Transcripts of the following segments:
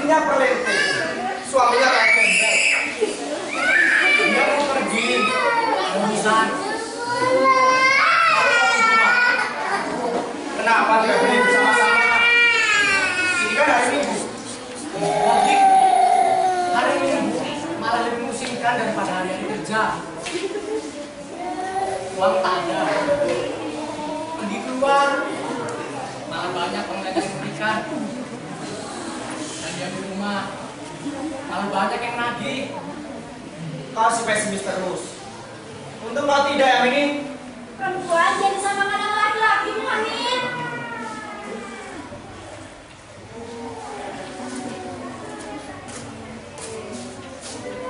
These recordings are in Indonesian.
istrinya perlente, suaminya kayak gembel. Dia mau pergi, urusan. Kenapa tidak boleh bersama-sama? Ini kan hari Minggu. Lagi, hari Minggu malah lebih memusingkan daripada hari kerja. Uang tak ada, pergi keluar, malah banyak pengajar yang memberikan. Dan dia di rumah, malah banyak yang nagih. Kau si pesimis terus. Untung kau tidak yang ini. Perempuan jadi sama anak laki-laki, Muhammad.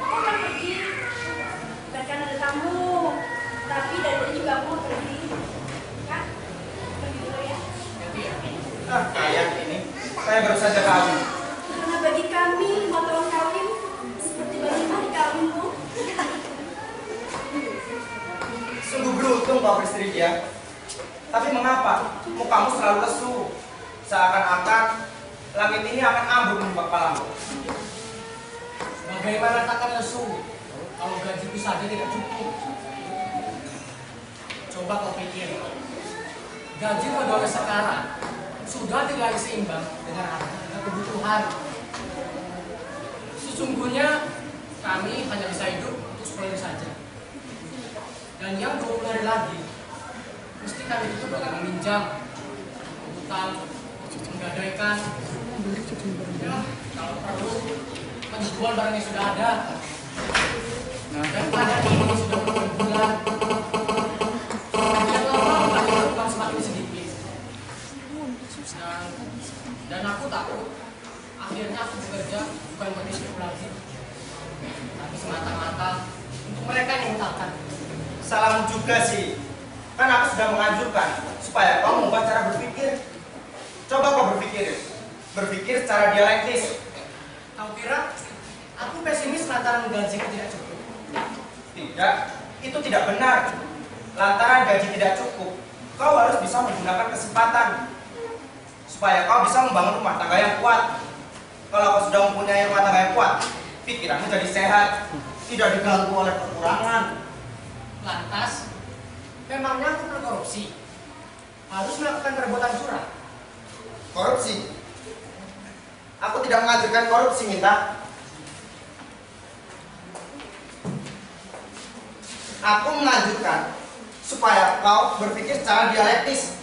Aku akan pergi. Bahkan ada tamu. Tapi dari tadi juga aku mau pergi. Kak, pergi dulu ya. Kalian ini, saya baru saja kawin. Karena bagi kami, motor kawin seperti bagi hari kawin, Bu. Sungguh beruntung kau beristri dia. Tapi mengapa mukamu selalu lesu? Seakan-akan langit ini akan ambruk menimpa kepalamu. Bagaimana takkan lesu kalau gajiku saja tidak cukup? Coba kau pikir, gaji pegawai sekarang sudah tidak seimbang dengan harga kebutuhan. Sesungguhnya kami hanya bisa hidup untuk 10 hari saja. Dan yang 20 hari lagi, mesti kami itu dengan meminjam, utang, menggadaikan, ya, kalau perlu menjual barang yang sudah ada. Dan pada ini sudah berbulan. Yang lama bukan semakin sedikit. Dan aku takut akhirnya aku bekerja bukan bagi istriku lagi, tapi semata-mata untuk mereka yang mengutangkan. Salahmu juga sih. Kan aku sudah menganjurkan supaya kau mengubah cara berpikir. Coba kau berpikir secara dialektis. Kau kira aku pesimis lantaran gajiku tidak cukup? Tidak, itu tidak benar. Lantaran gaji tidak cukup, kau harus bisa menggunakan kesempatan supaya kau bisa membangun rumah tangga yang kuat. Kalau kau sudah mempunyai rumah tangga yang kuat, pikiranmu jadi sehat, tidak diganggu oleh kekurangan. Lantas, memangnya aku berkorupsi? Harus melakukan perbuatan curang? Korupsi? Aku tidak mengajarkan korupsi, Minta. Aku menganjurkan supaya kau berpikir secara dialektis.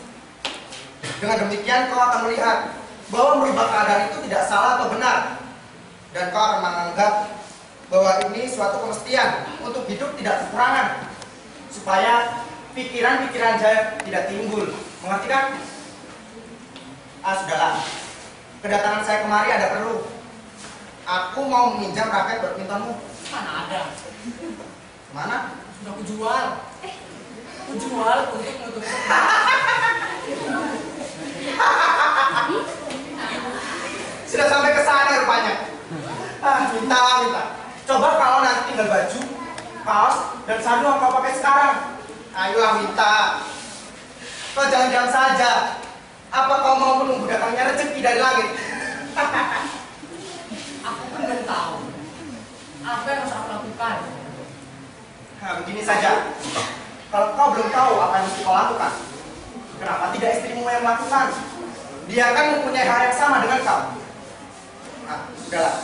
Dengan demikian kau akan melihat bahwa merubah keadaan itu tidak salah atau benar. Dan kau akan menganggap bahwa ini suatu kemestian untuk hidup tidak kekurangan. Supaya pikiran-pikiran saya tidak timbul. Mengerti kan? Sudahlah. Kedatangan saya kemari ada perlu. Aku mau meminjam raket badmintonmu. Mana ada? Mana? Sudah aku jual. Aku jual untuk menutup. Sudah sampai ke sana rupanya. Minta. Coba kalau nanti tinggal baju, kaos, dan sarung yang kau pakai sekarang. Ayolah Minta. Kau jangan diam saja. Apa kau mau menunggu datangnya rezeki dari langit? Aku pun belum tahu apa yang harus aku lakukan. Nah, begini saja. Kalau kau belum tahu apa yang mesti kau lakukan, kenapa tidak istrimu yang melakukan? Dia kan mempunyai hal yang sama dengan kau. Nah, sudahlah.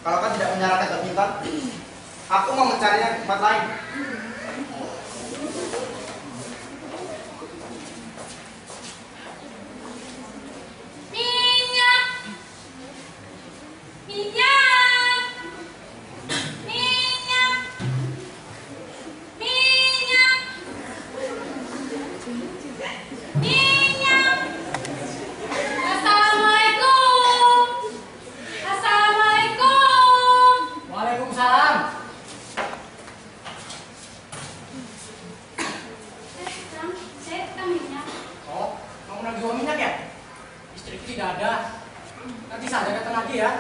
Kalau kau tidak menyarankan badminton, aku mau mencarinya di tempat lain. Waalaikumsalam. Oh, kamu lagi jual minyak ya? Istriku tidak ada. Nanti saja datang lagi ya.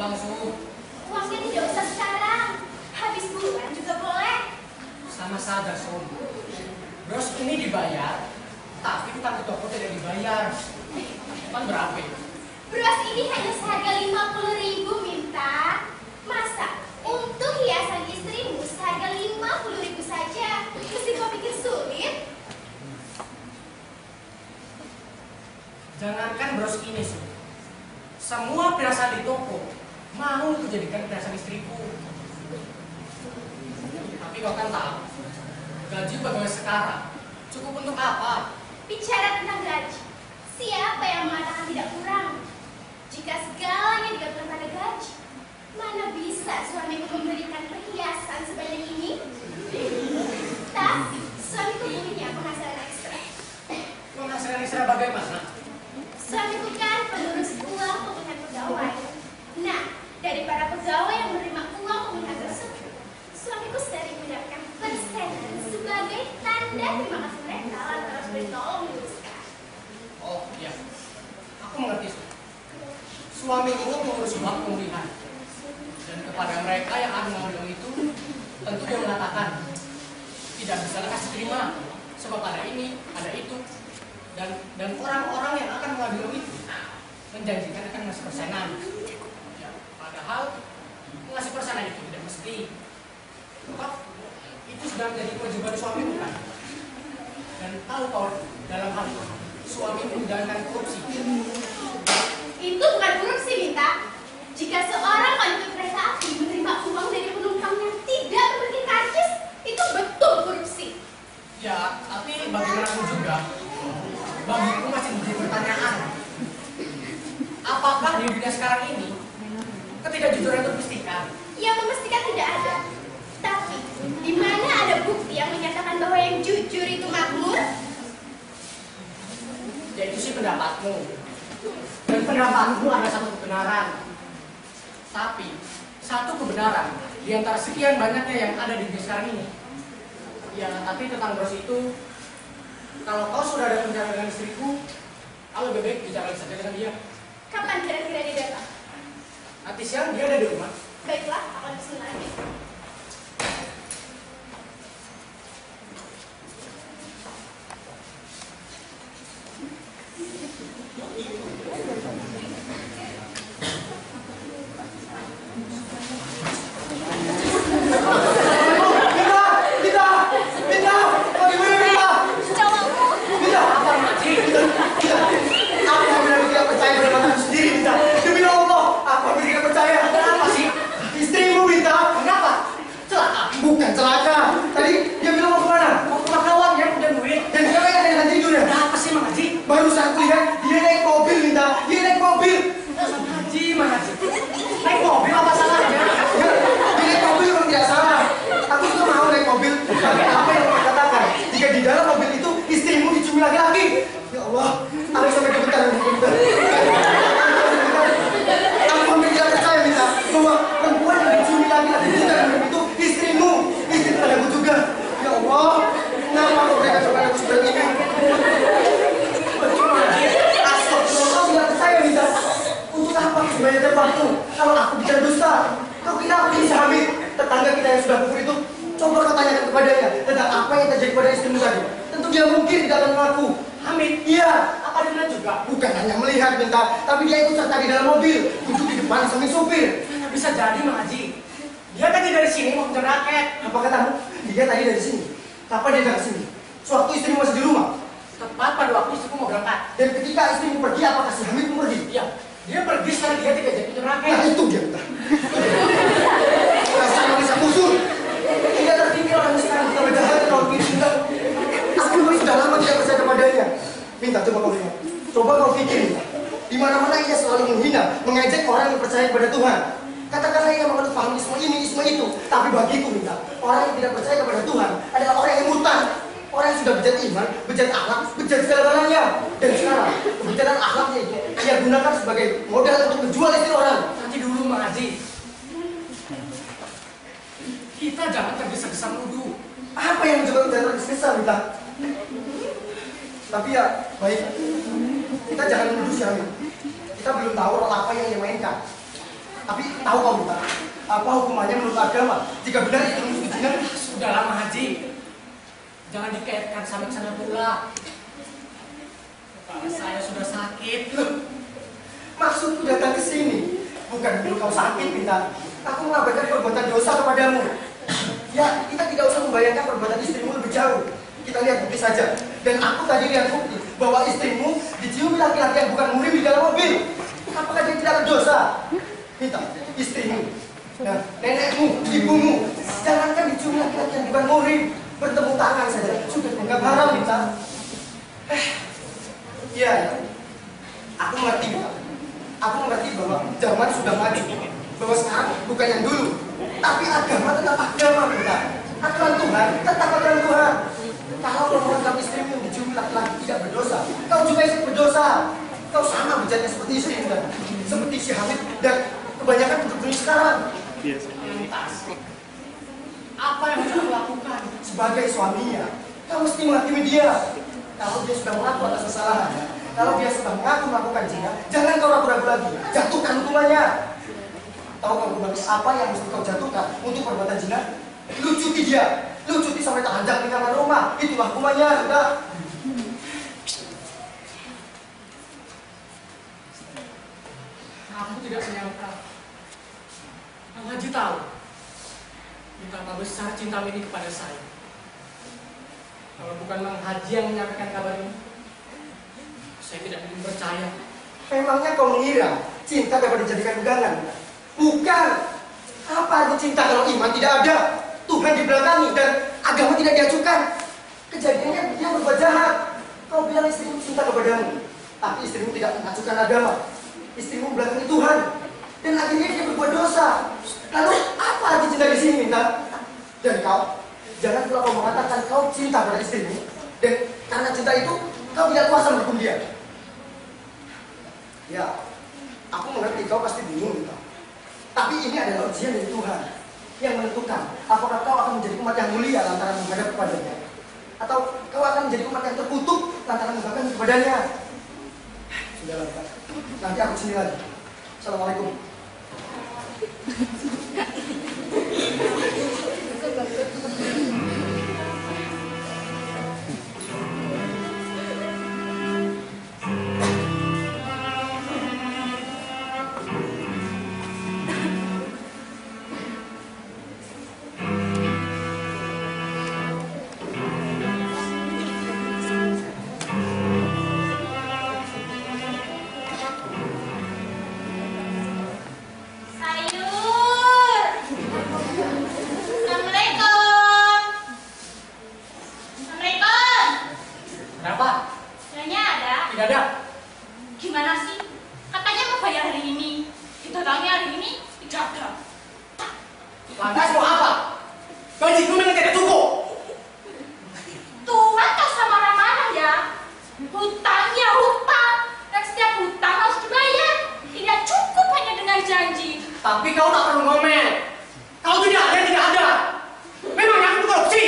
utang, Su. Uangnya tidak usah sekarang. Habis bulan juga boleh. Sama saja, Su. Bros ini dibayar, tapi utang ke toko tidak dibayar. Kan berapa? Bros ini hanya seharga 50.000 minta. Masa untuk hiasan istrimu seharga 50.000 saja? Mesti kau pikir sulit? Jangankan bros ini, Su. Semua perhiasan di toko mau kujadikan perhiasan istriku. Tapi kau kan tahu, gaji pegawai sekarang cukup untuk apa? Bicara tentang gaji, siapa yang mengatakan tidak kurang? Jika segalanya digabungkan pada gaji, mana bisa suamiku memberikan perhiasan sebanyak ini? Tapi suamiku punya penghasilan ekstra. Penghasilan ekstra bagaimana? Suamiku kan pengurus uang pemulihan pegawai. Nah, dari para pegawai yang menerima uang pemulihan tersebut, suamiku sering mendapatkan persenan sebagai tanda terima kasih mereka lantaran sudah tolong diuruskan. Oh iya, aku mengerti, Su. Suamiku mengurus uang pemulihan. Dan kepada mereka yang akan mengambil uang itu, tentu dia mengatakan tidak bisa kasih terima, sebab ada ini, ada itu. Dan orang-orang yang akan mengambil uang itu menjanjikan akan ngasih persenan. Ya, padahal ngasih persenan itu tidak mesti. Sebab itu sudah menjadi kewajiban suami bukan? Dan tahu kalau dalam hal itu suami menjalankan korupsi. Itu bukan korupsi, Minta. Jika seorang konduktör kereta api menerima uang dari penumpang yang tidak memiliki karcis, itu betul korupsi. Ya, tapi bagaimanapun juga, bagiku masih menjadi pertanyaan. Apakah di dunia sekarang ini ketidakjujuran itu memastikan? Yang memastikan tidak ada. Tapi, di mana ada bukti yang menyatakan bahwa yang jujur itu makmur? Ya itu sih pendapatmu. Dan pendapatmu ada satu kebenaran. Tapi, satu kebenaran di antara sekian banyaknya yang ada di dunia sekarang ini. Ya, tapi tentang bros itu, kalau kau sudah ada rencana dengan istriku, kau lebih baik bicara saja dengan dia. Kapan kira-kira dia datang? Nanti siang dia ada di rumah. Baiklah, aku langsung lagi. Bukan celaka. Tadi dia bilang mau kemana? Mau ke Makawan ya, udah duit. Dan sekarang ada yang haji juga. Ada apa sih Mang Haji? Baru saat lihat dia naik mobil, Minta. Dia naik mobil. Mang Haji, Mang Haji. Naik mobil apa salahnya? Ya, dia naik mobil memang tidak salah. Aku juga mau naik mobil. Tapi apa yang kau katakan? Jika di dalam mobil itu istrimu dicumi laki-laki. Ya Allah, aku sampai gemetar. Aku hampir tidak percaya, Minta, bahwa perempuan yang dicumi laki-laki di dalam mobil itu istrimu. Istri padaku juga. Ya Allah, kenapa kau berikan kepada aku seperti ini? Astagfirullah, kau tidak percaya, Minta. Untuk apa sebanyak waktu kalau aku bicara dusta? Kau kira aku ini Hamid, tetangga kita yang sudah kufur itu? Coba kau tanyakan kepadanya tentang apa yang terjadi pada istrimu tadi. Tentu dia mungkin tidak akan mengaku. Hamid, Iya, apa dia bilang juga? bukan hanya melihat, Minta, tapi dia ikut serta di dalam mobil, duduk di depan samping supir. Nggak bisa jadi Mang Haji. Dia tadi dari sini mau ke raket. Apa katamu? Dia tadi dari sini. Kapan dia datang sini? Sewaktu istrimu masih di rumah. Tepat pada waktu istriku mau berangkat. Dan ketika istrimu pergi, apakah si Hamid pun pergi? Iya, dia pergi setelah dia tidak jadi raket. Nah itu dia, Minta. Rasanya bisa kusur. Tidak tertinggal orang sekarang kita berjahat kalau begitu, Minta. Aku sudah lama tidak percaya kepadanya. Minta, coba kau lihat. Coba kau pikir, Minta. Di mana-mana ia selalu menghina, mengejek orang yang percaya kepada Tuhan. Katakanlah ia menganut paham isme ini, isme itu. Tapi bagiku, Minta, orang yang tidak percaya kepada Tuhan adalah orang yang mutan. Orang yang sudah bejat iman, bejat akhlak, bejat segala-galanya. Dan sekarang, kebejatan akhlaknya itu ia gunakan sebagai modal untuk menjual istri orang. Nanti dulu Mang Haji. Kita jangan tergesa-gesa menuduh. Apa yang mencoba kita tergesa-gesa, Minta? Tapi ya, baik. Kita jangan menuduh si Hamid. Kita belum tahu role apa yang dia mainkan. Tapi tahu kamu tak? Apa hukumannya menurut agama? Jika benar istrimu itu zina? Sudah lama Haji. Jangan dikaitkan sampai ke sana pula. Kepala saya sudah sakit. Loh, maksudku datang ke sini bukan dulu kau sakit, Bintang. Aku mengabarkan perbuatan dosa kepadamu. Ya, kita tidak usah membayangkan perbuatan istrimu lebih jauh. Kita lihat bukti saja. Dan aku tadi lihat bukti bahwa istrimu diciumi laki-laki yang bukan muhrim di dalam mobil. Apakah dia tidak berdosa? Bintang, istrimu, nah, nenekmu, ibumu, jangankan diciumi laki-laki yang bukan muhrim, bertemu tangan saja sudah dianggap haram, Bintang. Iya, aku mengerti, Bintang. Aku mengerti bahwa zaman sudah maju, bahwa sekarang bukan yang dulu. Tapi agama tetap agama, Bintang. Aturan Tuhan tetap aturan Tuhan. Kalau kau menganggap istrimu diciumi laki-laki tidak berdosa, kau juga ikut berdosa. Kau sama bejatnya seperti istri, Bintang. Seperti si Hamid dan kebanyakan penduduk sekarang. Lantas, apa yang harus aku lakukan? Sebagai suaminya, kau mesti menghakimi dia. Kalau dia sudah mengaku atas kesalahannya, kalau dia sudah mengaku melakukan zina, jangan kau ragu-ragu lagi. Jatuhkan hukumannya. Tahu kau bagus apa yang mesti kau jatuhkan untuk perbuatan zina? Lucuti dia. Lucuti sampai terhanjak di kamar rumah. Itulah hukumannya, sudah. Aku tidak menyangka. Bang Haji tahu betapa besar cinta ini kepada saya. Kalau bukan Bang Haji yang menyampaikan kabar ini, saya tidak mungkin percaya. Memangnya kau mengira cinta dapat dijadikan pegangan? Bukan. Apa arti cinta kalau iman tidak ada? Tuhan dibelakangi dan agama tidak diajukan. Kejadiannya dia berbuat jahat. Kau bilang istrimu cinta kepadamu, tapi istrimu tidak mengajukan agama. Istrimu belakangi Tuhan dan akhirnya dia berbuat dosa. Lalu apa arti cinta di sini, Minta? Dan kau, jangan pula kau mengatakan kau cinta pada istrimu dan karena cinta itu kau tidak kuasa mendukung dia. Ya, aku mengerti kau pasti bingung, Minta. Tapi ini adalah ujian dari Tuhan yang menentukan apakah kau akan menjadi umat yang mulia lantaran menghadap kepadanya, atau kau akan menjadi umat yang terkutuk lantaran menghadap kepadanya. Sudahlah, Minta. Nanti aku sini lagi. Assalamualaikum. Lantas mau apa? Gajiku memang tidak cukup. Tuhan tak sama marah-marah ya. Hutang ya hutang. Dan setiap hutang harus dibayar. Tidak cukup hanya dengan janji. Tapi kau tak perlu ngomel. Kalau tidak ada, tidak ada. Memangnya aku korupsi?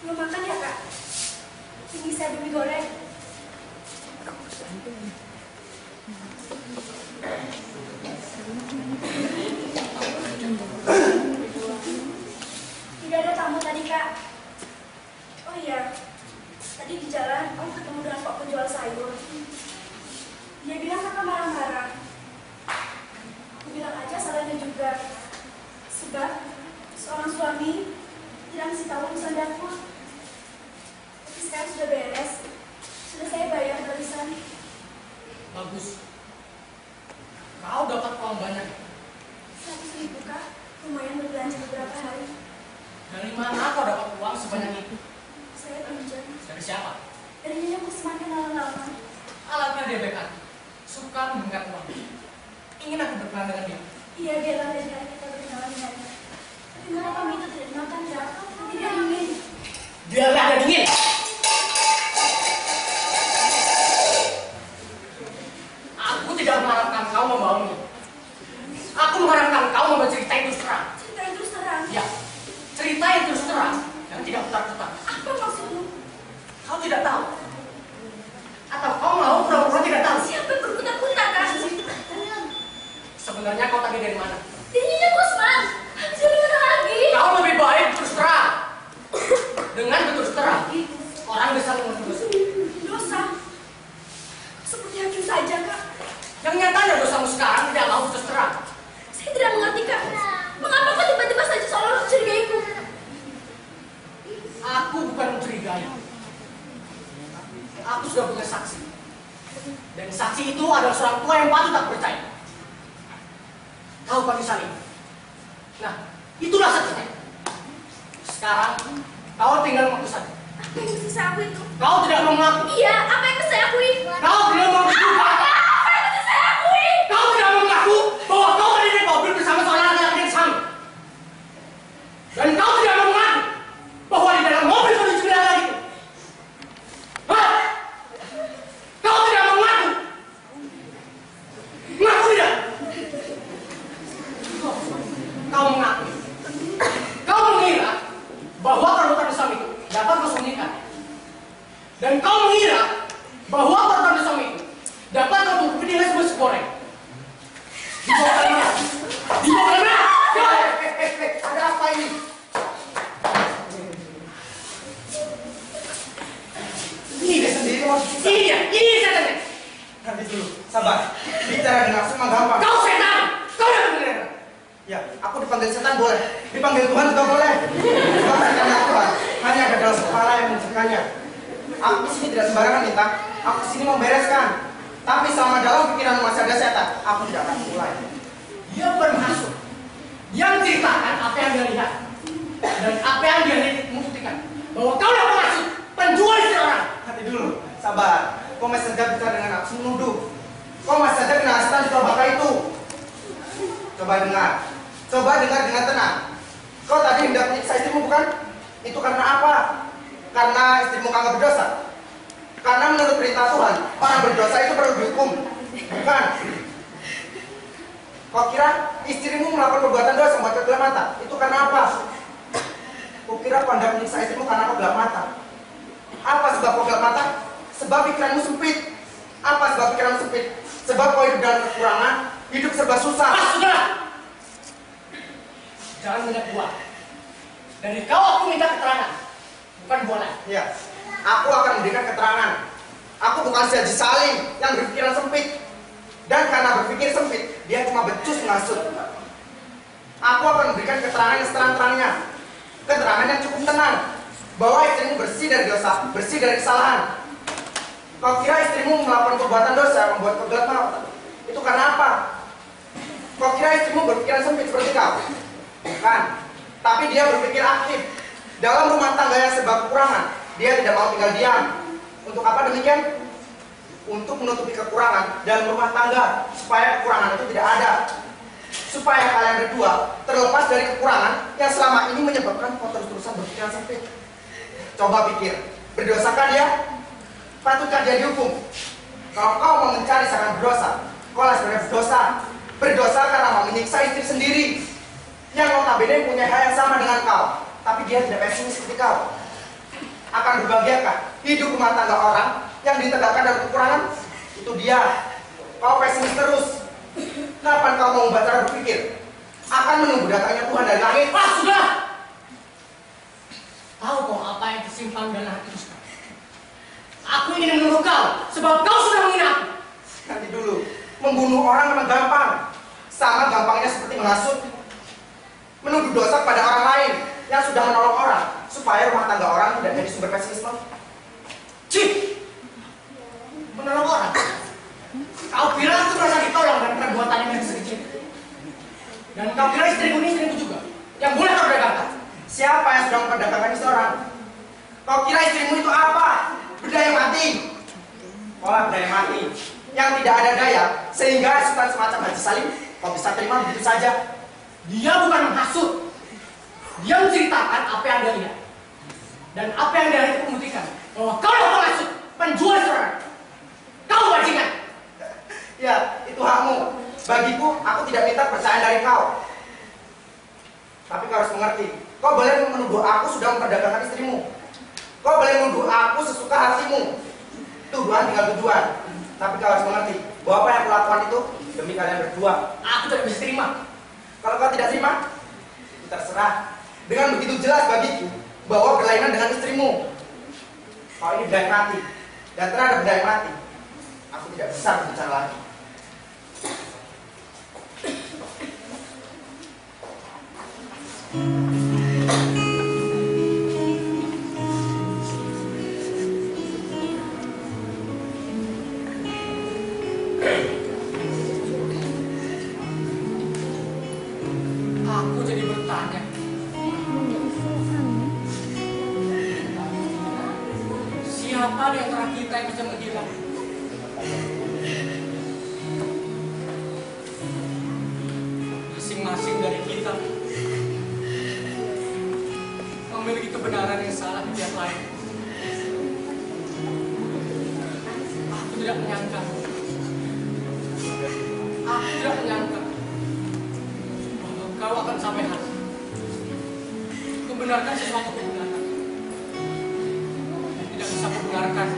Belum makan ya kak? Ini saya beli goreng. Tidak ada tamu tadi kak. Oh iya, tadi di jalan om ketemu dengan pak penjual sayur. Dia bilang kakak marah-marah. Aku bilang aja salahnya juga. Sebab seorang suami tidak mesti tahu urusan dapur. Tapi sekarang sudah beres. Sudah saya bayar barisan. Bagus. Kau dapat uang banyak. 100.000 kak. Lumayan berbelanja beberapa hari. Dari mana kau dapat uang sebanyak itu? Saya pinjam Dari siapa? dari Nyonya Kusman lama-lama. Alangkah dia baik hati, suka memberikan uang. Ingin aku berkenalan dengan dia. Iya, biarlah dari kali kita berkenalan dengannya. Tapi mana kami itu tidak dimakan, Kak? Tidak ingin. Biarlah dia dingin. Aku tidak mengharapkan kau membohongi. Aku mengharapkan kau membuat cerita yang terus terang. Cerita yang terus terang. Ya, cerita yang terus terang yang tidak putar-putar. Apa maksudmu? Kau tidak tahu? Atau kau mau pura-pura tidak tahu? Siapa yang berputar-putar, Kak? Sebenarnya kau tadi dari mana? Dari Nyonya Kusman. Jadi mana lagi? Kau lebih baik terus terang. Dengan terus terang, orang bisa mengerti dosa. Dosa. Seperti hakim saja, Kak. Yang nyatanya dosamu sekarang tidak mau terus terang. Saya tidak mengerti, Kak. Mengapa kau tiba-tiba saja seolah mencurigaiku? Aku bukan mencurigai. Aku sudah punya saksi. Dan saksi itu adalah seorang tua yang patut tak percaya. Kau Pak Salim. Nah, itulah saksinya. Sekarang kau tinggal mengaku saja. Apa yang bisa saya akui itu? Kau tidak mau mengaku. Iya, apa yang bisa saya akui? Kau belum mau juga. Apa yang bisa saya akui? Kau tidak mau mengaku bahwa kau tadi naik mobil bersama seorang laki-laki yang sama. Dan kau tidak mau mengaku bahwa di dalam mobil kau dicurigai lagi. Hah? Kau tidak mau mengaku? Mengaku tidak? Kau mengaku. Kau mengira bahwa perbuatan dosa itu dapat kau sembunyikan. Dan kau mengira bahwa perbuatan dosa itu dapat kau tutupi dengan sebuah goreng. Dibawa ke mana? Dibawa ke mana? Ada apa ini? Ini dia Sendiri maksudnya. ini setannya. Nanti dulu, sabar. Bicara dengan semua gampang. Kau setan. Kau yang benar. Ya, aku dipanggil setan boleh, dipanggil Tuhan juga boleh. Sebab karena Tuhan hanya ada dalam kepala yang mencegahnya. Aku di sini tidak sembarangan minta. Aku di sini membereskan. Tapi selama dalam pikiran masih ada setan, aku tidak akan mulai. Dia bermaksud. Dia menceritakan apa yang dia lihat dan apa yang dia membuktikan bahwa kau yang bermaksud penjual istri orang. Nanti dulu, sabar. Kau masih saja bicara dengan aku menuduh. Kau masih saja kenal setan juga bakal itu. Coba dengar. Coba dengar dengan tenang. Kau tadi hendak menyiksa istrimu bukan? Itu karena apa? Karena istrimu kagak berdosa. Karena menurut perintah Tuhan, orang berdosa itu perlu dihukum. Bukan? Kau kira istrimu melakukan perbuatan dosa membuat kau gelap mata? Itu karena apa? Kau kira kau hendak menyiksa istrimu karena kau gelap mata? Apa sebab kau gelap mata? Sebab pikiranmu sempit. Apa sebab pikiranmu sempit? Sebab kau hidup dalam kekurangan, hidup serba susah. Sudah. Jangan banyak buah. Dari kau aku minta keterangan, bukan bualan. Ya, aku akan memberikan keterangan. Aku bukan si Haji Salim yang berpikiran sempit. Dan karena berpikir sempit, dia cuma becus mengasut. Aku akan memberikan keterangan yang seterang-terangnya. Keterangan yang cukup tenang. Bahwa istrimu bersih dari dosa, bersih dari kesalahan. Kau kira istrimu melakukan perbuatan dosa membuat kau gelap mata? Itu karena apa? Kau kira istrimu berpikiran sempit seperti kau? Bukan. Tapi dia berpikir aktif. Dalam rumah tangga yang serba kekurangan, dia tidak mau tinggal diam. Untuk apa demikian? Untuk menutupi kekurangan dalam rumah tangga, supaya kekurangan itu tidak ada. Supaya kalian berdua terlepas dari kekurangan yang selama ini menyebabkan kau terus-terusan berpikiran sempit. Coba pikir, berdosakah dia? Patutkah dia dihukum? Kalau kau mau mencari seorang berdosa, kau lah sebenarnya berdosa. Berdosa karena mau menyiksa istri sendiri yang notabene punya hal yang sama dengan kau, tapi dia tidak pesimis seperti kau. Akan berbahagiakah hidup rumah tangga orang yang ditegakkan dalam kekurangan? Itu dia. Kau pesimis terus. Kapan kau mau membaca cara berpikir? Akan menunggu datangnya Tuhan dari langit. Sudah. Tahu kau apa yang tersimpan dalam hatimu sekarang? Aku ingin membunuh kau, sebab kau sudah menghina aku. Nanti dulu, membunuh orang memang gampang. Sama gampangnya seperti menghasut. Menuduh dosa pada orang lain yang sudah menolong orang, supaya rumah tangga orang tidak jadi sumber pesimisme. Cih! Menolong orang? Kau kira aku merasa ditolong dari perbuatan yang sedikit? Dan kau kira istriku ini istriku juga, yang boleh kau dagangkan? Siapa yang sedang memperdagangkan istri orang? Kau kira istrimu itu apa? Benda yang mati. Pola benda yang mati yang tidak ada daya, sehingga sultan semacam Haji Salim kau bisa terima begitu saja. Dia bukan menghasut. Dia menceritakan apa yang dia lihat. Dan apa yang dia itu membuktikan bahwa kau yang menghasut, penjual seorang. Kau bajingan. Ya, itu hakmu. Bagiku, aku tidak minta percayaan dari kau. Tapi kau harus mengerti, kau boleh menuduh aku sudah memperdagangkan istrimu. Kau boleh menuduh aku sesuka hatimu. Tuduhan tinggal tujuan. Tapi kau harus mengerti bahwa apa yang aku lakukan itu demi kalian berdua. Aku tidak bisa terima. Kalau kau tidak terima, itu terserah. Dengan begitu jelas bagiku bahwa berlainan dengan istrimu. Kau ini benda yang mati. Dan terhadap benda yang mati, aku tidak bisa berbicara lagi. Aku jadi bertanya. Siapa di antara kita yang bisa menghilang? Masing-masing dari kita memiliki kebenaran yang salah di pihak lain. Aku tidak menyangka. Aku tidak menyangka bahwa kau akan sampai hati membenarkan sesuatu kebenaran yang tidak bisa kubenarkan.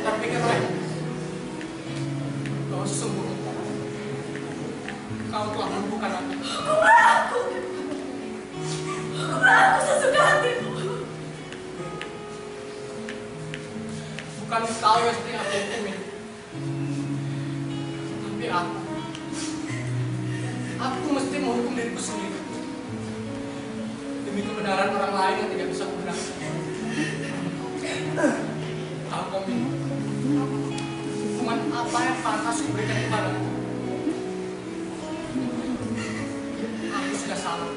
Terpikir olehmu bahwa sesungguhnya kau telah menemukan aku. Aku sesuka hatimu. Bukan kau yang seperti aku hukumi, tapi aku mesti menghukum diriku sendiri demi kebenaran orang lain yang tidak bisa kubenarkan. Aku minta hukuman apa yang pantas kuberikan kepadamu. Aku sudah salah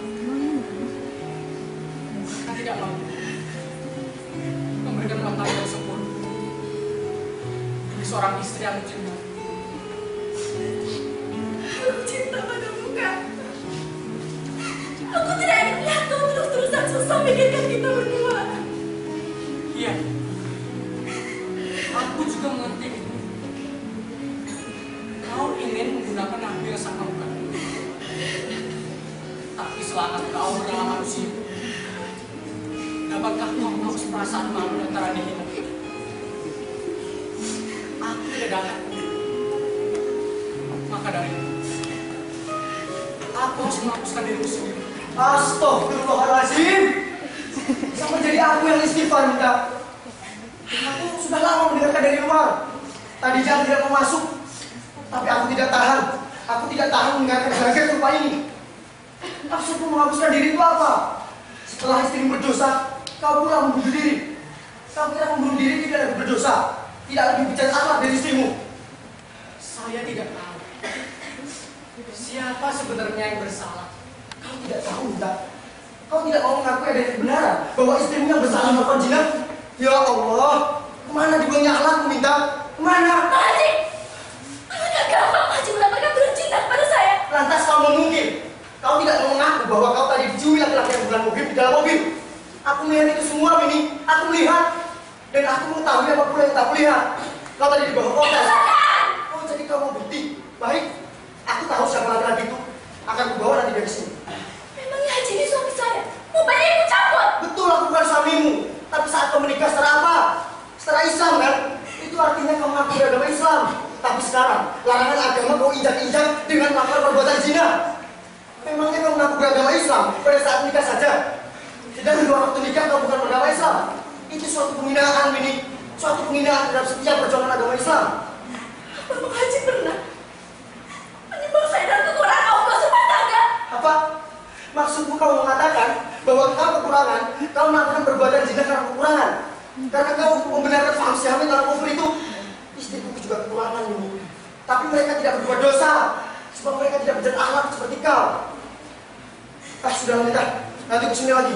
karena tidak mampu memberikan rumah tangga yang sempurna bagi seorang istri yang mencintai. Aku cinta padamu, Kak. Aku tidak ingin melihat kau terus-terusan susah memikirkan kita berdua. Iya, aku juga mengerti. Kau ingin menggunakan nabi yang sama bukan? Tapi selama kau adalah manusia, dapatkah kau menghapus perasaan malu antara dirimu? Aku tidak dapat. Maka dari itu, aku harus menghapuskan diriku sendiri. Astagfirullahaladzim. Sama jadi aku yang istighfar minta. Aku sudah lama mendengarkan dari luar. Tadi jam tidak mau masuk, tapi aku tidak tahan. Aku tidak tahan mendengarkan hal-hal serupa ini. Maksudmu menghapuskan diri itu apa? Setelah istrimu berdosa, kau pula membunuh diri. Kau kira membunuh diri tidak lebih berdosa, tidak lebih bicara akhlak dari istrimu. Saya tidak tahu siapa sebenarnya yang bersalah. Kau tidak tahu, minta. Kau tidak mau mengakui adanya kebenaran bahwa istrimu yang bersalah melakukan zina. Ya Allah, kemana dibuangnya akhlakmu, minta? Kemana? Pak Haji, apakah gampang Pak Haji mendapatkan turun cinta kepada saya? Lantas kau mungkin? Kau tidak mau mengaku bahwa kau tadi dicuri laki-laki yang bukan mobil di dalam mobil. Aku melihat itu semua, Mini. Aku melihat. Dan aku mengetahui apa pula yang tak melihat. Kau tadi di bawah kotes. Oh, jadi kau mau bukti? Baik. Aku tahu siapa laki-laki itu. Akan kubawa nanti dari sini. Memangnya Haji ini suami saya? Mau banyak ikut campur? Betul, aku bukan suamimu, tapi saat kau menikah secara apa? Secara Islam kan? Itu artinya kau mengaku beragama Islam. Tapi sekarang, larangan agama kau injak-injak dengan melakukan perbuatan zina. Memangnya kau mengaku beragama Islam pada saat nikah saja? Dan di luar waktu nikah kau bukan beragama Islam. Itu suatu penghinaan, Mini. Suatu penghinaan terhadap setiap perjuangan agama Islam. Bapak Haji pernah menimbang saya dan kekurangan Allah SWT. Apa? Maksudmu kau mengatakan bahwa kau kekurangan, kau melakukan perbuatan zina karena kekurangan? Karena kau membenarkan paham Syahmi karena kufur itu? Istriku juga kekurangan ini. Tapi mereka tidak berbuat dosa, sebab mereka tidak berjalan akhlak seperti kau. Sudah menikah, nanti kesini lagi.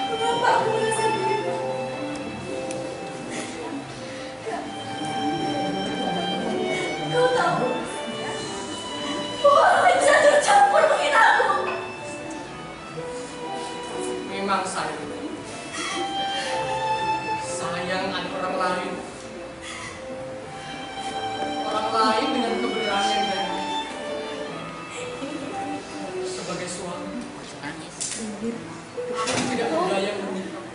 Mengapa aku merasa begitu? Kau tahu bahwa orang lain bisa tercampur menghina aku. Memang sayang ada orang lain dengan kebenaran yang baik. Sebagai suami, aku tidak berdaya menikah.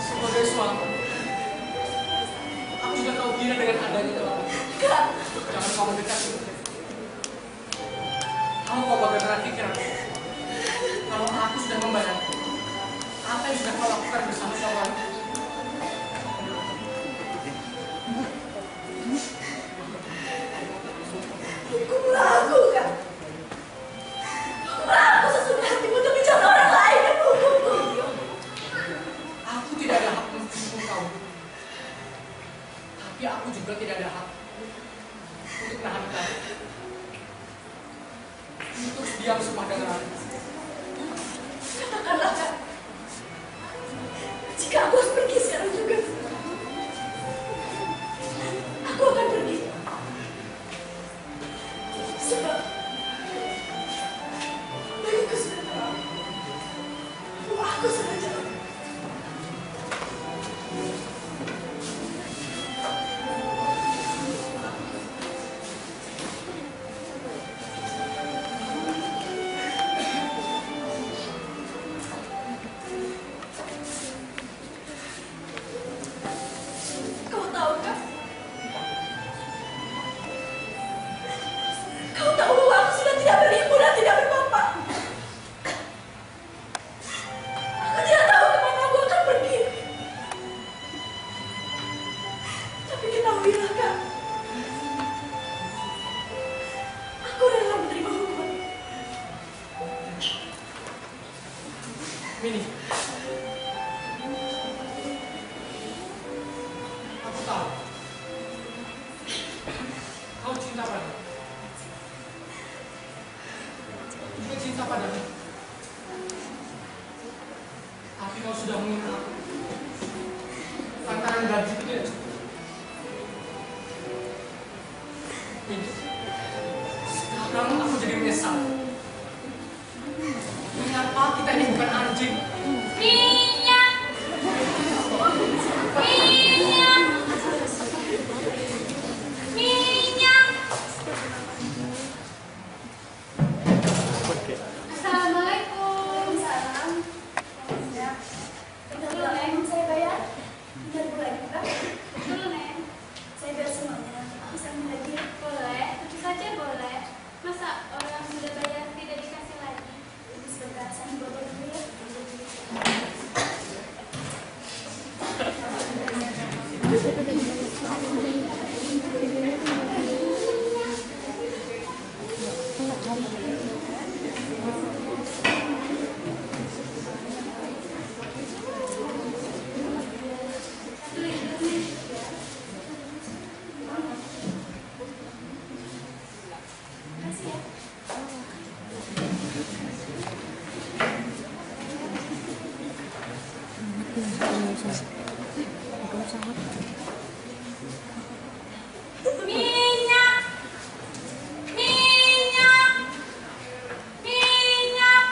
Sebagai suami, aku sudah tahu gila dengan adanya kamu. Jangan kau mendekat. Kamu kau bagaimana pikiranmu? Kalau aku sudah membayar apa yang sudah kau lakukan bersama-sama, hukumlah aku, Kak. Hukumlah aku sesudah hatimu untuk bicara orang lain dan menghukumku. aku tidak ada hak menghukum kau. Tapi aku juga tidak ada hak untuk menahan kau. Untuk diam semua dengan aku. Katakanlah, Kak. Jika aku harus pergi sekarang juga, aku akan pergi. Sebab bagiku sudah tahu bahwa aku sudah jauh. Kau tahu, Kak? Kau tahu bahwa aku sudah tidak beribu dan tidak berbapa. Aku tidak tahu kemana aku akan pergi. Tapi ketahuilah, Kak, aku rela menerima hukuman. Mini, aku tahu kau cinta padaku. Juga cinta padamu. Tapi kau sudah mengingat aku. Lantaran gaji itu tidak cukup. Mini, sekarang aku jadi menyesal. Mengapa kita ini bukan anjing? Minyak! Minyak! Minyak! Assalamualaikum. Salam. Betul, Neng. Saya bayar. Benar boleh juga? Betul, Neng. Saya bayar semuanya. Bisa lagi? Boleh. Tentu saja boleh. Masa orang sudah bayar tidak dikasih lagi? Ini sebentar, saya bawa dulu ya. Makasih ya. Minyak! Minyak! Minyak!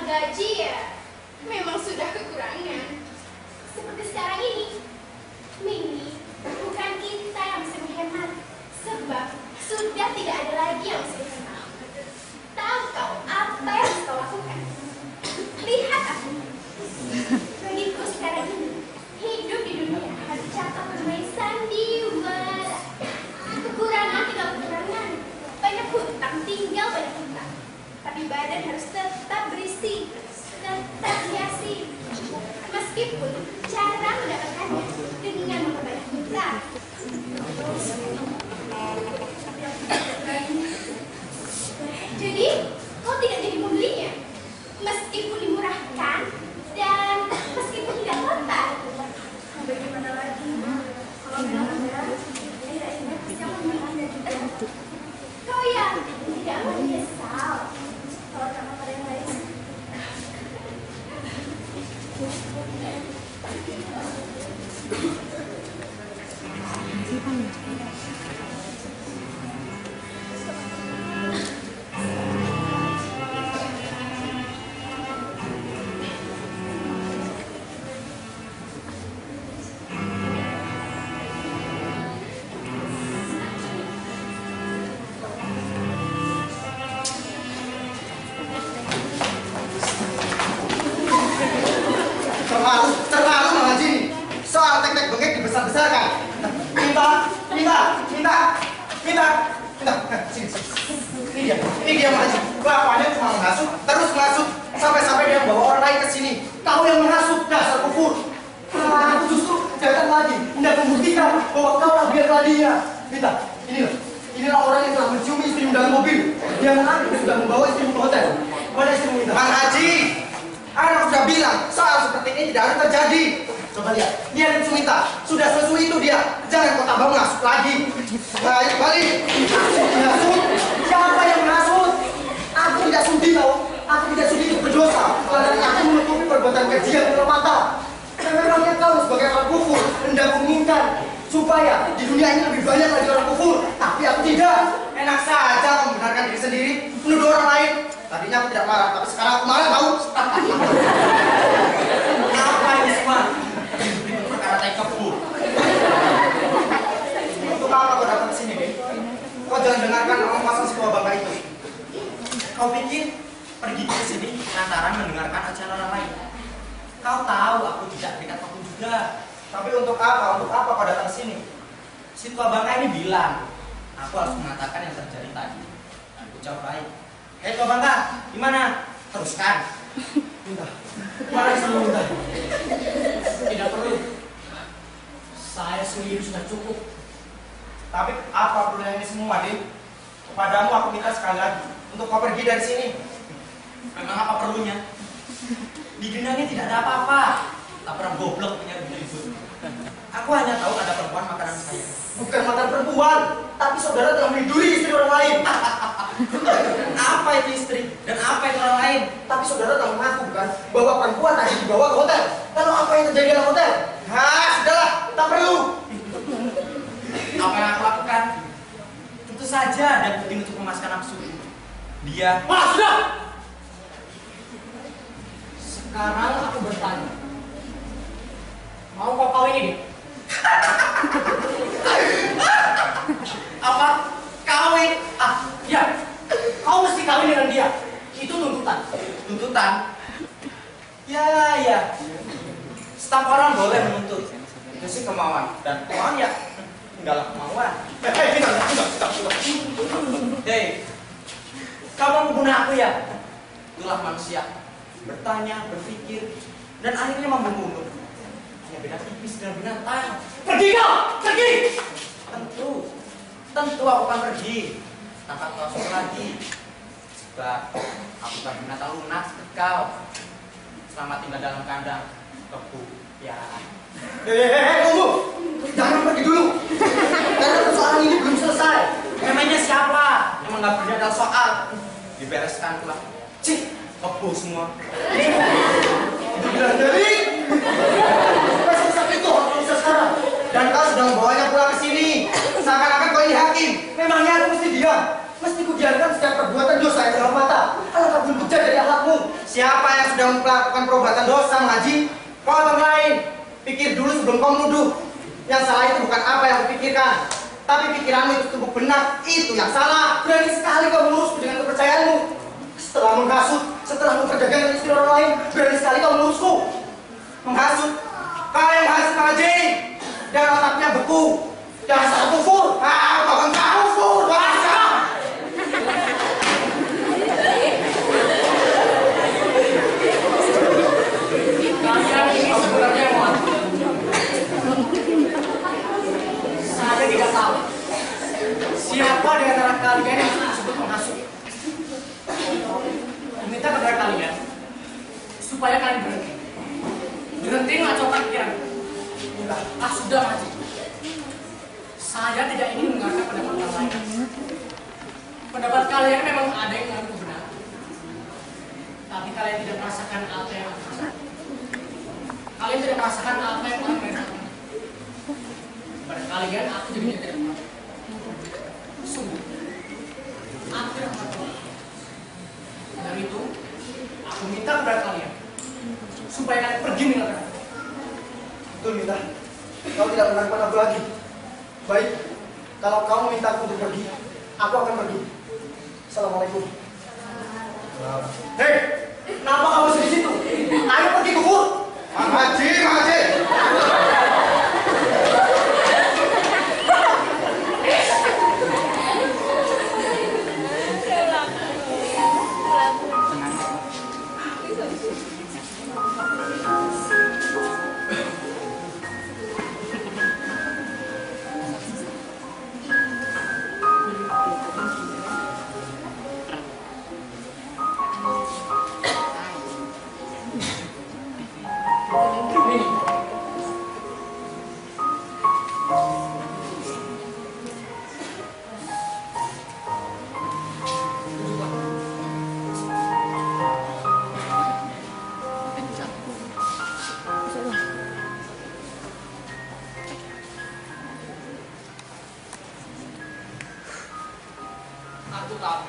gaji ya memang sudah kekurangan. Seperti sekarang ini, Mini, bukan kita yang bisa menghemat, sebab sudah tidak ada lagi yang bisa dihemat. Tahu kau apa yang harus kau lakukan? Lihat aku. Bagiku sekarang ini, hidup di dunia harus cakap bermain sandiwara. Kekurangan tidak kekurangan, banyak hutang tinggal banyak hutang. Tapi badan harus tetap berisi, tetap hiasi. Meskipun cara mendapatkannya dengan memperbanyak hutang. Jadi, kau tidak jadi membelinya, meskipun dimurahkan dan meskipun tidak kotor. Bagaimana lagi? Kalau memang Anda, akhir-akhirnya pasti akan memilih Anda juga. Kau ya tidak menyesal kalau sama pada yang lain. Terlalu mengaji nih. Soal tek-tek bengek dibesar-besarkan. Minta. Sini. Ini dia mengaji. Bapaknya cuma menghasut, terus menghasut, sampai-sampai dia bawa orang lain ke sini. Kau yang menghasut, dasar kufur. Aku justru datang lagi, hendak membuktikan bahwa kau lah biar dia. Minta, inilah orang yang telah mencium istrimu dalam mobil. Dia mengaku sudah membawa istrimu ke hotel. Mana istrimu minta? Bang Haji, anak sudah bilang soal seperti ini tidak harus terjadi. Coba lihat, dia dan Sumita sudah sesuai itu dia. Jangan kau tambah menghasut lagi. Baik, balik. Menghasut? Siapa yang menghasut? Aku tidak sudi tahu. Aku tidak sudi itu berdosa. Karena aku menutupi perbuatan keji yang dalam mata. Dan memangnya kau sebagai orang kufur hendak menginginkan supaya di dunia ini lebih banyak lagi orang kufur. Tapi aku tidak. Enak saja membenarkan diri sendiri, menuduh orang lain. Tadinya aku tidak marah, tapi sekarang aku marah tahu. Apa ini semua? Perkara tai kebul. Untuk apa kau datang ke sini, Dek? Kau jangan dengarkan orang pasang si tua bangga itu. Kau pikir pergi ke sini lantaran mendengarkan ajaran orang lain? Kau tahu aku tidak dekat kamu juga. Tapi untuk apa? Untuk apa kau datang ke sini? Si tua bangka ini bilang, aku harus mengatakan yang terjadi tadi. Aku jawab baik. Tua bangka, gimana? Teruskan. Minta. Mana istrimu minta? Tidak perlu. Saya sendiri sudah cukup. Tapi apa perlunya ini semua, Dik? Kepadamu aku minta sekali lagi untuk kau pergi dari sini. Memang apa perlunya? Di dunia ini tidak ada apa-apa. Tak pernah goblok punya ribut-ribut. Aku hanya tahu ada perempuan makanan saya. Bukan mantan perempuan, tapi saudara telah melindungi istri orang lain. Apa itu istri? Dan apa itu orang lain? Tapi saudara telah mengaku kan bahwa perempuan tadi dibawa ke hotel. Lalu apa yang terjadi dalam hotel? Sudahlah, tak perlu. Apa yang aku lakukan? Tentu saja dan penting untuk memaskan nafsu. Dia. Sudah! Sekarang aku bertanya. Mau kau kawin ini? Apa? Kawin? Ya. Kau mesti kawin dengan dia. Itu tuntutan. Tuntutan? Ya. Setiap orang boleh menuntut. Itu sih kemauan. Dan kemauan ya tinggallah kemauan. Hei, kamu membunuh aku ya? Itulah manusia. Bertanya, berpikir, dan akhirnya membunuh. Hanya beda tipis dengan binatang. Pergi kau! Pergi! Tentu aku akan pergi. Tanpa kau suruh lagi. Sebab aku bukan binatang lunak seperti kau. Selamat tinggal dalam kandang kebu piaraan. Tunggu! Jangan pergi dulu. Karena persoalan ini belum selesai. Memangnya siapa yang menggabungkan dalam soal? Dibereskan pula. Cih, kebu semua. Itu bilang dari. Susah itu harus selesai sekarang. Dan kau sudah membawanya pulang ke sini. Seakan-akan kau ini hakim. Memangnya aku mesti diam? Mesti kubiarkan setiap perbuatan dosa yang dalam mata. Alangkah belum kejam dari akhlakmu. Siapa yang sedang melakukan perbuatan dosa, Haji. Kau orang lain, pikir dulu sebelum kau menuduh. Yang salah itu bukan apa yang kau pikirkan, tapi pikiranmu itu tumbuh benak, itu yang salah. Berani sekali kau mengurusku dengan kepercayaanmu. Setelah menghasut, setelah memperdagang dengan istri orang lain, berani sekali kau mengurusku. Menghasut, kau yang menghasut Haji. Dan otaknya beku. Dasar kufur. Kau kan kufur. Dasar. Kalian ini sebenarnya mau apa? Saya tidak tahu siapa di antara kalian yang disebut menghasut. Meminta kepada kalian supaya kalian berhenti mengacaukan pikiran. Sudah Haji. Saya tidak ingin mendengarkan pendapat orang lain. Pendapat kalian memang ada yang mengaku benar, tapi kalian tidak merasakan apa yang aku rasakan. Kalian tidak merasakan apa yang orang lain rasakan. Pada kalian aku jadinya tidak mengerti. Sungguh, aku tidak mengerti. Dari itu, aku minta kepada kalian supaya kalian pergi meninggalkan aku. Betul, Minta. Kau tidak melakukan aku lagi. Baik, kalau kau meminta aku untuk pergi, aku akan pergi. Assalamualaikum. Hei, kenapa kamu masih di situ? Ayo pergi kufur. Mang Haji, Mang Haji. Aku tahu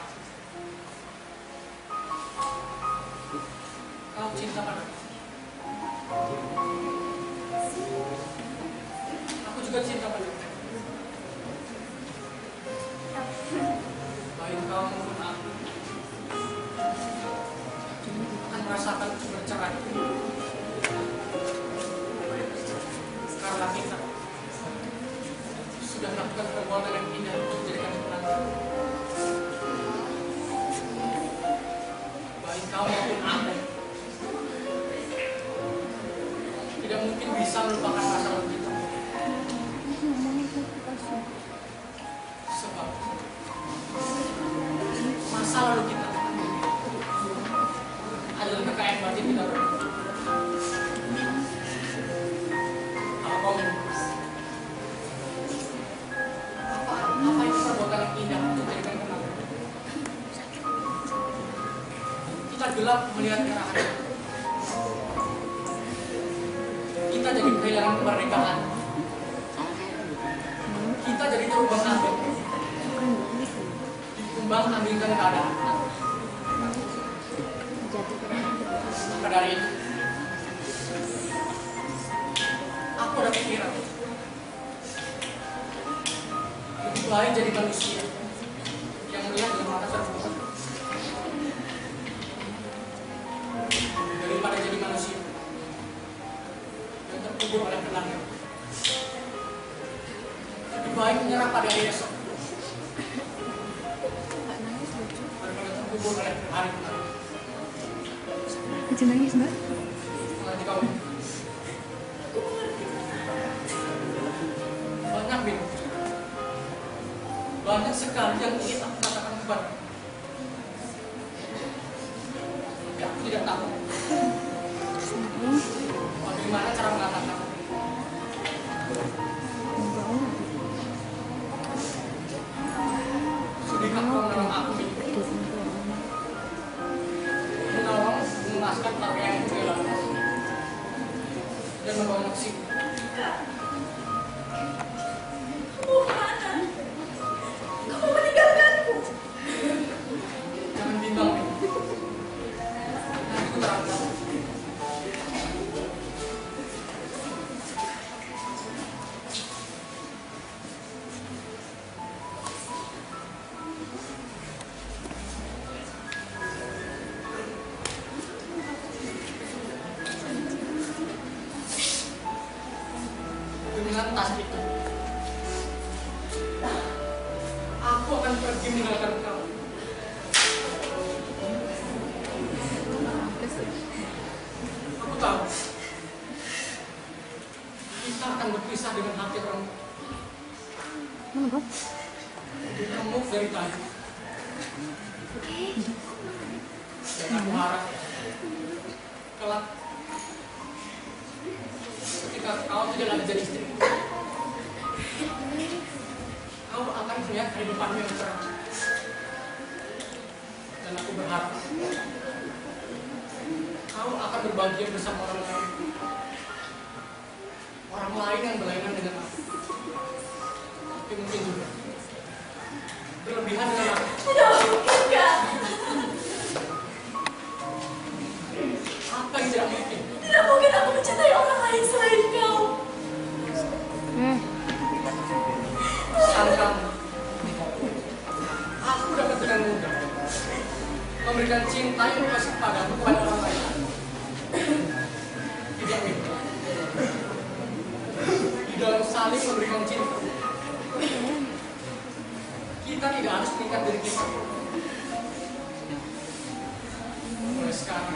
kau cinta padaku. Aku juga cinta padamu. Baik kau maupun aku akan merasakan bercerai karena kita sudah melakukan perbuatan yang indah untuk menjadikan penanti. Baik kau maupun aku tidak mungkin bisa melupakan masa lalu kita. Sebab masa lalu kita adalah kekayaan batin kita berdua. Apa kau menurut? Apa itu perbuatan yang indah untuk menjadikan kenangan? Kita gelap melihat ke arah hari. Kita jadi kehilangan kemerdekaan. Kita jadi terubang ambing. Dikumbang ambingkan keadaan. Maka dari itu, aku ada pikiran lebih baik jadi manusia yang melihat dengan mata terbuka daripada jadi manusia yang terkubur oleh kenangan. Lebih baik menyerah pada hari esok daripada terkubur oleh hari kemarin. Jangan nangis, Mbak. Mengerti kamu? Banyak, Bin. Banyak sekali yang ingin aku katakan kepada. Tapi aku tidak tahu bagaimana cara mengatakan. Sudahkah kau menolong aku, Bin? Menolong memuaskan keluarga yang kehilangan dan membawa nasib. Kamu mana? Kamu meninggalkanku. Jangan bimbang, Bin. Nanti ku terangkan. fantastis itu. Aku akan pergi meninggalkan kamu. Aku tahu kita akan berpisah dengan hati orang. Kamu dari tadi. Dan aku harap kelak ketika kau tidak lagi jadi istriku, kau akan melihat hari depanmu yang cerah. Dan aku berharap kau akan berbahagia bersama orang lain. Orang lain yang berlainan dengan aku. Tapi mungkin juga berlebihan dengan aku. Tidak mungkin, Kak. Apa yang tidak mungkin? Tidak mungkin aku mencintai orang lain selain kau. Sangkang, aku dapat dengan mudah memberikan cinta yang dikasih padamu kepada orang lain. Tidak mudah. Di dalam saling memberikan cinta, kita tidak harus mengikat diri kita. Mulai sekarang,